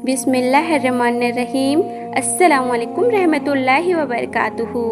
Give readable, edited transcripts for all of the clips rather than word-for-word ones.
बिस्मिल्लाहिर्रहमानिर्रहीम। अस्सलामुअलैकुम रहमतुल्लाहि व बरकातुहू।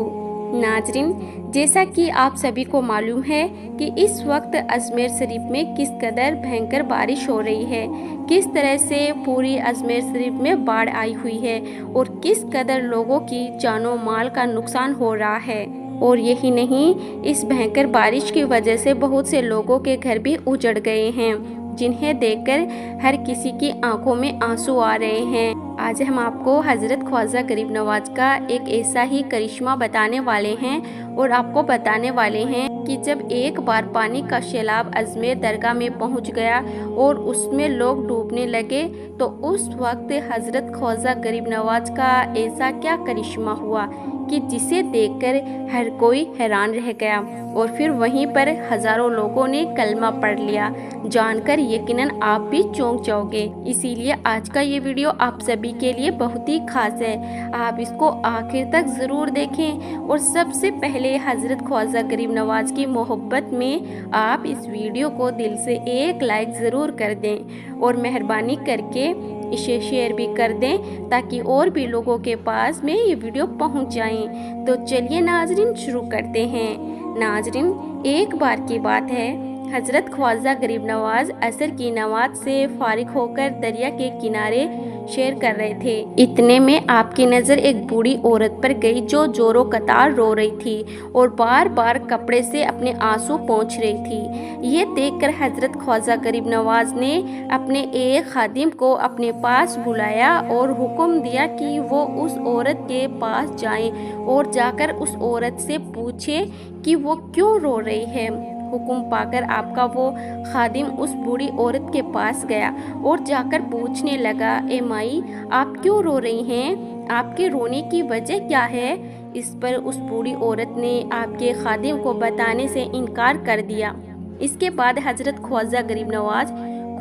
नाजरीन, जैसा कि आप सभी को मालूम है कि इस वक्त अजमेर शरीफ में किस कदर भयंकर बारिश हो रही है, किस तरह से पूरी अजमेर शरीफ में बाढ़ आई हुई है और किस कदर लोगों की जानो माल का नुकसान हो रहा है। और यही नहीं, इस भयंकर बारिश की वजह से बहुत से लोगों के घर भी उजड़ गए हैं, जिन्हें देखकर हर किसी की आंखों में आंसू आ रहे हैं। आज हम आपको हज़रत ख्वाजा गरीब नवाज का एक ऐसा ही करिश्मा बताने वाले हैं और आपको बताने वाले हैं कि जब एक बार पानी का सैलाब अजमेर दरगाह में पहुंच गया और उसमें लोग डूबने लगे, तो उस वक्त हज़रत ख्वाजा गरीब नवाज का ऐसा क्या करिश्मा हुआ कि जिसे देखकर हर कोई हैरान रह गया। और फिर वहीं पर हजारों लोगों ने कलमा पढ़ लिया। जानकर यकीनन आप भी चौंक जाओगे। इसीलिए आज का ये वीडियो आप सभी के लिए बहुत ही खास है। आप इसको आखिर तक ज़रूर देखें और सबसे पहले हज़रत ख्वाजा गरीब नवाज की मोहब्बत में आप इस वीडियो को दिल से एक लाइक ज़रूर कर दें और मेहरबानी करके इसे शेयर भी कर दें ताकि और भी लोगों के पास में ये वीडियो पहुंच जाए। तो चलिए नाजरीन, शुरू करते हैं। नाजरीन, एक बार की बात है, हज़रत ख्वाजा गरीब नवाज असर की नमाज से फारिग होकर दरिया के किनारे शेर कर रहे थे। इतने में आपकी नज़र एक बूढ़ी औरत पर गई जो जोरों कतार रो रही थी और बार बार कपड़े से अपने आंसू पोंछ रही थी। ये देखकर हज़रत ख्वाजा गरीब नवाज ने अपने एक खादिम को अपने पास बुलाया और हुक्म दिया कि वो उस औरत के पास जाएं और जाकर उस औरत से पूछे कि वो क्यों रो रही है। हुक्म पाकर आपका वो खादिम उस बूढ़ी औरत के पास गया और जाकर पूछने लगा, ए माई, आप क्यों रो रही हैं? आपके रोने की वजह क्या है? इस पर उस बूढ़ी औरत ने आपके खादिम को बताने से इनकार कर दिया। इसके बाद हज़रत ख्वाजा गरीब नवाज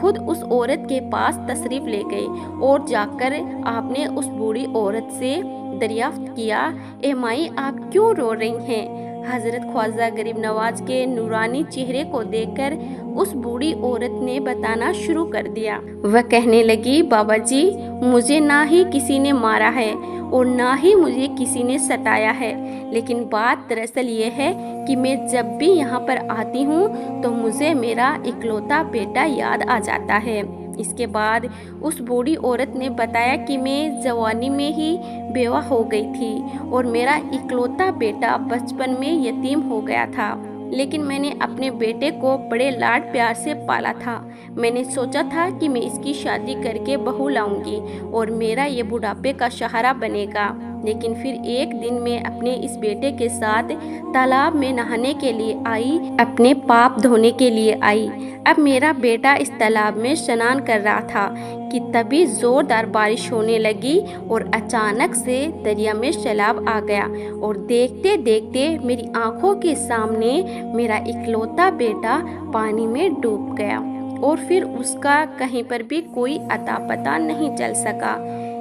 खुद उस औरत के पास तशरीफ ले गए और जाकर आपने उस बूढ़ी औरत से दरियाफ्त किया, ए माई, आप क्यों रो रही हैं? हज़रत ख्वाजा गरीब नवाज के नूरानी चेहरे को देखकर उस बूढ़ी औरत ने बताना शुरू कर दिया। वह कहने लगी, बाबा जी, मुझे ना ही किसी ने मारा है और ना ही मुझे किसी ने सताया है, लेकिन बात दरअसल ये है कि मैं जब भी यहाँ पर आती हूँ तो मुझे मेरा इकलौता बेटा याद आ जाता है। इसके बाद उस बूढ़ी औरत ने बताया कि मैं जवानी में ही बेवा हो गई थी और मेरा इकलौता बेटा बचपन में यतीम हो गया था, लेकिन मैंने अपने बेटे को बड़े लाड प्यार से पाला था। मैंने सोचा था कि मैं इसकी शादी करके बहू लाऊंगी और मेरा ये बुढ़ापे का सहारा बनेगा। लेकिन फिर एक दिन मैं अपने इस बेटे के साथ तालाब में नहाने के लिए आई, अपने पाप धोने के लिए आई। अब मेरा बेटा इस तालाब में स्नान कर रहा था कि तभी जोरदार बारिश होने लगी और अचानक से दरिया में सैलाब आ गया और देखते देखते मेरी आंखों के सामने मेरा इकलौता बेटा पानी में डूब गया और फिर उसका कहीं पर भी कोई अता पता नहीं चल सका।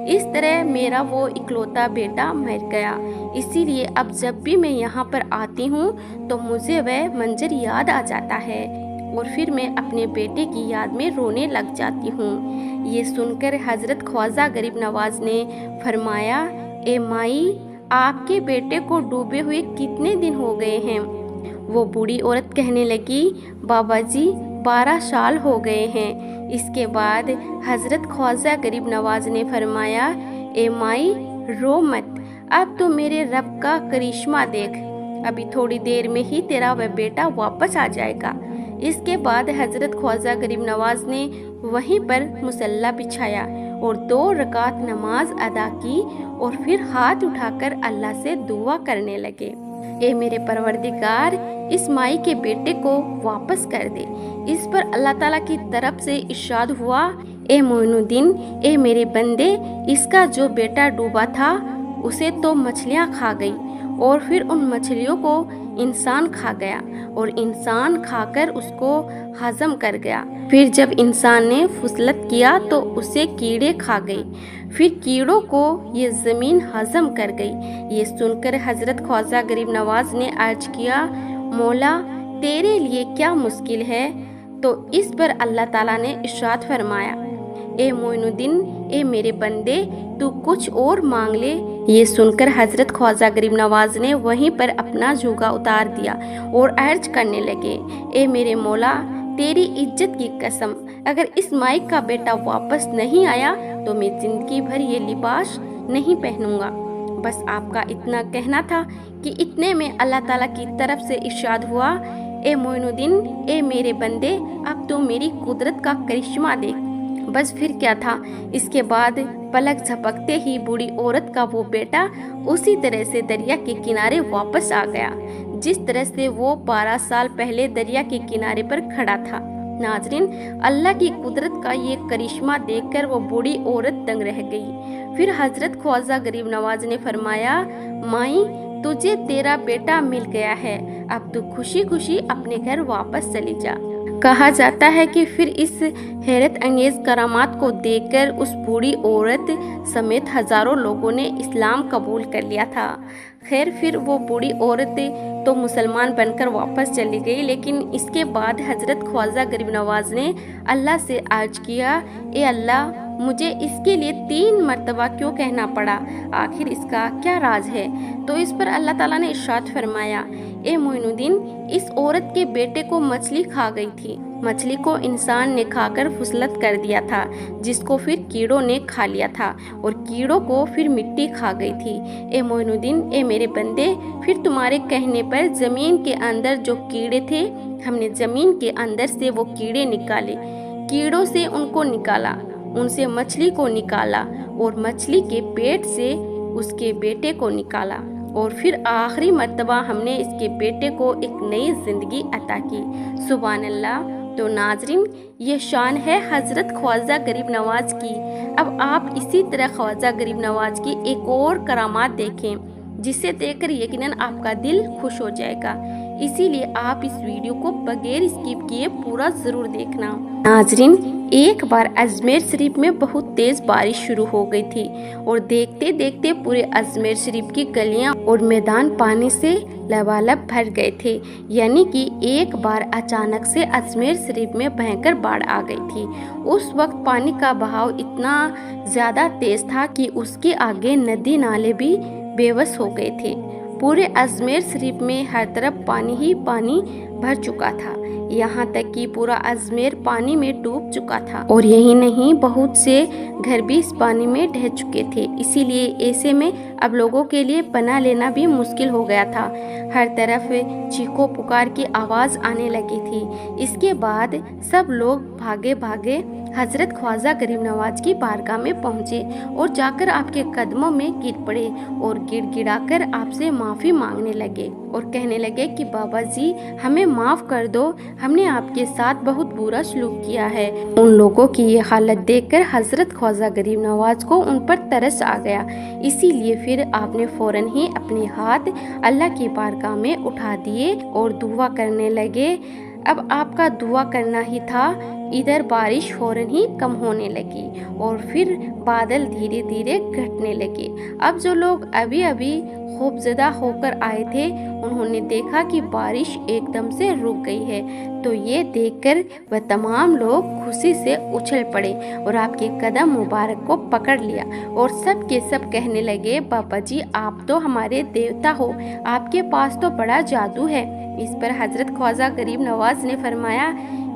इस तरह मेरा वो इकलौता बेटा मर गया। इसीलिए अब जब भी मैं यहाँ पर आती हूँ तो मुझे वह मंजर याद आ जाता है और फिर मैं अपने बेटे की याद में रोने लग जाती हूँ। ये सुनकर हज़रत ख्वाजा गरीब नवाज ने फरमाया, ए माई, आपके बेटे को डूबे हुए कितने दिन हो गए हैं? वो बूढ़ी औरत कहने लगी, बाबा जी, 12 साल हो गए हैं। इसके बाद हज़रत ख्वाजा गरीब नवाज ने फरमाया, ए माई, रो मत, अब तो मेरे रब का करिश्मा देख, अभी थोड़ी देर में ही तेरा वह बेटा वापस आ जाएगा। इसके बाद हज़रत ख्वाजा गरीब नवाज ने वहीं पर मुसल्ला बिछाया और 2 रकात नमाज अदा की और फिर हाथ उठाकर अल्लाह से दुआ करने लगे, ए मेरे परवरदिगार, इस माई के बेटे को वापस कर दे। इस पर अल्लाह ताला की तरफ से इरशाद हुआ, ए मोइनुद्दीन, ए मेरे बंदे, इसका जो बेटा डूबा था उसे तो मछलियाँ खा गई और फिर उन मछलियों को इंसान खा गया और इंसान खाकर उसको हजम कर गया। फिर जब इंसान ने फुसलत किया तो उसे कीड़े खा गए, फिर कीड़ों को ये ज़मीन हजम कर गई। ये सुनकर हज़रत ख्वाजा गरीब नवाज ने अर्ज किया, मौला, तेरे लिए क्या मुश्किल है? तो इस पर अल्लाह ताला ने इरशाद फरमाया, اے موئنالدین، اے میرے بندے، تو کچھ اور مانگ لے۔ یہ سن کر حضرت خواجہ غریب نواز نے وہیں پر اپنا جوگا اتار دیا اور عرض کرنے لگے، اے میرے مولا، تیری عزت کی قسم، اگر اس مائک کا بیٹا واپس نہیں آیا تو میں زندگی بھر یہ لباس نہیں پہنوں گا۔ بس آپ کا اتنا کہنا تھا کہ اتنے میں اللہ تعالیٰ کی طرف سے ارشاد ہوا، اے موئنالدین، اے میرے بندے، اب تو میری قدرت کا کرشمہ دیکھ۔ بس پھر کیا تھا، اس کے بعد پلک جھپکتے ہی بوڑھی عورت کا وہ بیٹا اسی طرح سے دریا کے کنارے واپس آ گیا جس طرح سے وہ 12 سال پہلے دریا کے کنارے پر کھڑا تھا۔ ناظرین، اللہ کی قدرت کا یہ کرشمہ دیکھ کر وہ بوڑھی عورت دنگ رہ گئی۔ پھر حضرت خواجہ غریب نواز نے فرمایا، مائی، تجھے تیرا بیٹا مل گیا ہے، اب تو خوشی خوشی اپنے گھر واپس چلی جا۔ کہا جاتا ہے کہ پھر اس حیرت انگیز کرامات کو دیکھ کر اس بوڑھی عورت سمیت ہزاروں لوگوں نے اسلام قبول کر لیا تھا۔ خیر، پھر وہ بوڑھی عورت تو مسلمان بن کر واپس چلی گئی، لیکن اس کے بعد حضرت خواجہ غریب نواز نے اللہ سے عرض کیا، اے اللہ، مجھے اس کے لیے 3 مرتبہ کیوں کہنا پڑا؟ آخر اس کا کیا راز ہے؟ تو اس پر اللہ تعالیٰ نے ارشاد فرمایا، اے موئنالدین، اس عورت کے بیٹے کو مچھلی کھا گئی تھی۔ مچھلی کو انسان نے کھا کر فضلت کر دیا تھا، جس کو پھر کیڑوں نے کھا لیا تھا، اور کیڑوں کو پھر مٹی کھا گئی تھی۔ اے موئنالدین، اے میرے بندے، پھر تمہارے کہنے پر زمین کے اندر جو کیڑے تھے، ہم نے زمین کے اندر سے وہ کیڑے نکالے، کیڑوں سے ان کو نکالا، ان سے مچھلی کو نکالا، اور مچھلی کے پیٹ سے اس کے بیٹے کو نکالا، اور پھر آخری مرتبہ ہم نے اس کے بیٹے کو ایک نئی زندگی عطا کی۔ سبحان اللہ۔ تو ناظرین، یہ شان ہے حضرت خواجہ غریب نواز کی۔ اب آپ اسی طرح خواجہ غریب نواز کی ایک اور کرامات دیکھیں، جسے دیکھ کر یقیناً آپ کا دل خوش ہو جائے گا۔ اسی لیے آپ اس ویڈیو کو بغیر اسکپ کیے پورا ضرور دیکھنا۔ ناظرین، ایک بار اجمیر شریف میں بہت تیز بارش شروع ہو گئی تھی، اور دیکھتے دیکھتے پورے اجمیر شریف کی گلیاں اور میدان پانی سے لبالب بھر گئے تھے۔ یعنی کہ ایک بار اچانک سے اجمیر شریف میں بھینکر باڑھ آ گئی تھی۔ اس وقت پانی کا بہاؤ اتنا زیادہ تیز تھا کہ اس کے آگے ندی نالے بھی بے بس ہو گئے تھے۔ پورے اجمیر شریف میں ہر طرف پانی ہی پانی بھر چکا تھا، یہاں تک کہ پورا اجمیر پانی میں ڈوب چکا تھا، اور یہی نہیں، بہت سے گھر بھی اس پانی میں ڈہ چکے تھے۔ اسی لیے ایسے میں اب لوگوں کے لیے پناہ لینا بھی مشکل ہو گیا تھا۔ ہر طرف چیخو پکار کی آواز آنے لگی تھی۔ اس کے بعد سب لوگ بھاگے بھاگے حضرت خواجہ غریب نواز کی بارگاہ میں پہنچے، اور جا کر آپ کے قدموں میں گر پڑے، اور گڑ گڑا کر آپ سے معافی مانگنے لگے، اور کہنے لگے کہ بابا جی، ہمیں معاف کر دو، ہم نے آپ کے ساتھ بہت برا سلوک کیا ہے۔ ان لوگوں کی یہ حالت دیکھ کر حضرت خواجہ غریب نواز کو ان پر ترس آ گیا۔ اسی لیے پھر آپ نے فوراً ہی اپنے ہاتھ اللہ کی بارگاہ میں اٹھا دیے اور دعا کرنے لگے۔ اب آپ کا دعا کرنا ہی تھا، ادھر بارش فوراً ہی کم ہونے لگی، اور پھر بادل دھیرے دھیرے گھٹنے لگے۔ اب جو لوگ ابھی ابھی خوفزدہ ہو کر آئے تھے، انہوں نے دیکھا کہ بارش ایک دم سے رک گئی ہے، تو یہ دیکھ کر وہ تمام لوگ خوشی سے اچھل پڑے اور آپ کے قدم مبارک کو پکڑ لیا، اور سب کے سب کہنے لگے، بابا جی، آپ تو ہمارے دیوتا ہو، آپ کے پاس تو بڑا جادو ہے۔ اس پر حضرت خواجہ غریب نواز نے فرمایا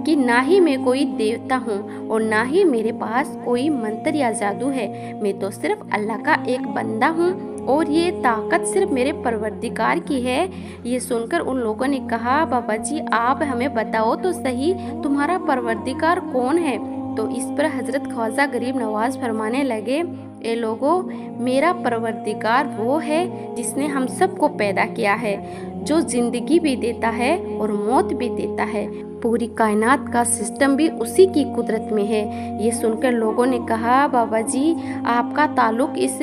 کہ نہ ہی میں کوئی دیوتا ہوں، اور نہ ہی میرے پاس کوئی منتر یا جادو ہے، میں تو صرف اللہ کا ایک بندہ ہوں، اور یہ طاقت صرف میرے پروردگار کی ہے۔ یہ سن کر ان لوگوں نے کہا، بابا جی، آپ ہمیں بتاؤ تو صحیح، تمہارا پروردگار کون ہے؟ تو اس پر حضرت خواجہ غریب نواز فرمانے لگے، اے لوگو، میرا پروردگار وہ ہے جس نے ہم سب کو پیدا کیا ہے، جو زندگی بھی دیتا ہے اور موت بھی دیتا ہے، پوری کائنات کا سسٹم بھی اسی کی قدرت میں ہے۔ یہ سن کر لوگوں نے کہا، بابا جی، آپ کا تعلق اس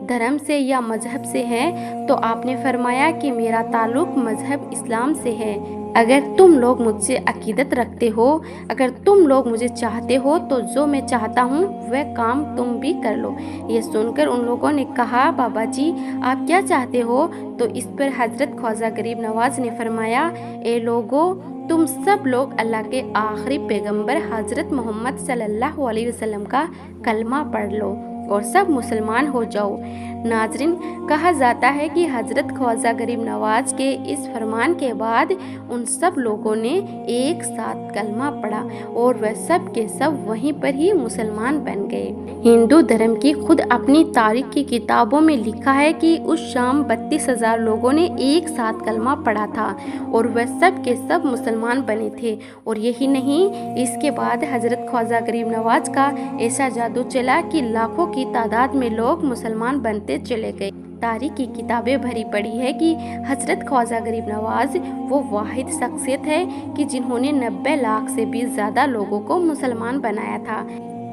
دھرم سے یا مذہب سے ہے؟ تو آپ نے فرمایا کہ میرا تعلق مذہب اسلام سے ہے۔ اگر تم لوگ مجھ سے عقیدت رکھتے ہو، اگر تم لوگ مجھے چاہتے ہو، تو جو میں چاہتا ہوں وہ کام تم بھی کر لو۔ یہ سن کر ان لوگوں نے کہا، بابا جی، آپ کیا چاہتے ہو؟ تو اس پر حضرت خواجہ غریب نواز نے فرمایا، اے لوگو، तुम सब लोग अल्लाह के आखिरी पैगंबर हज़रत मोहम्मद सल्लल्लाहु अलैहि वसल्लम का कलमा पढ़ लो और सब मुसलमान हो जाओ। नाज़रीन, कहा जाता है कि हज़रत ख्वाजा गरीब नवाज के इस फरमान के बाद उन सब लोगों ने एक साथ कलमा पढ़ा और वह सब के सब वहीं पर ही मुसलमान बन गए। हिंदू धर्म की खुद अपनी तारीख की किताबों में लिखा है कि उस शाम 32,000 लोगों ने एक साथ कलमा पढ़ा था और वह सब के सब मुसलमान बने थे। और यही नहीं, इसके बाद हज़रत ख्वाजा गरीब नवाज का ऐसा जादू चला कि लाखों की तादाद में लोग मुसलमान बनते चले गए। तारीख की किताबें भरी पड़ी है कि हज़रत ख्वाजा गरीब नवाज वो वाहिद शख्सियत है कि जिन्होंने 90 लाख से भी ज़्यादा लोगों को मुसलमान बनाया था।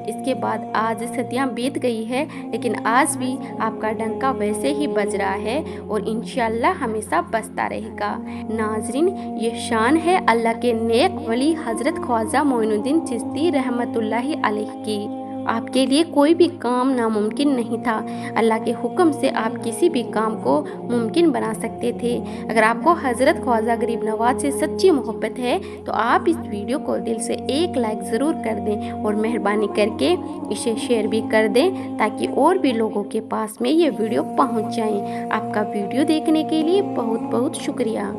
इसके बाद आज सदियां बीत गई है, लेकिन आज भी आपका डंका वैसे ही बज रहा है और इंशाअल्लाह हमेशा बजता रहेगा। नाज़रीन, ये शान है अल्लाह के नेक वली हज़रत ख्वाजा मोइनुद्दीन चिश्ती रहमतुल्लाहि अलैह की। आपके लिए कोई भी काम नामुमकिन नहीं था। अल्लाह के हुक्म से आप किसी भी काम को मुमकिन बना सकते थे। अगर आपको हज़रत ख्वाजा गरीब नवाज से सच्ची मोहब्बत है तो आप इस वीडियो को दिल से एक लाइक ज़रूर कर दें और मेहरबानी करके इसे शेयर भी कर दें ताकि और भी लोगों के पास में ये वीडियो पहुंच जाए। आपका वीडियो देखने के लिए बहुत बहुत शुक्रिया।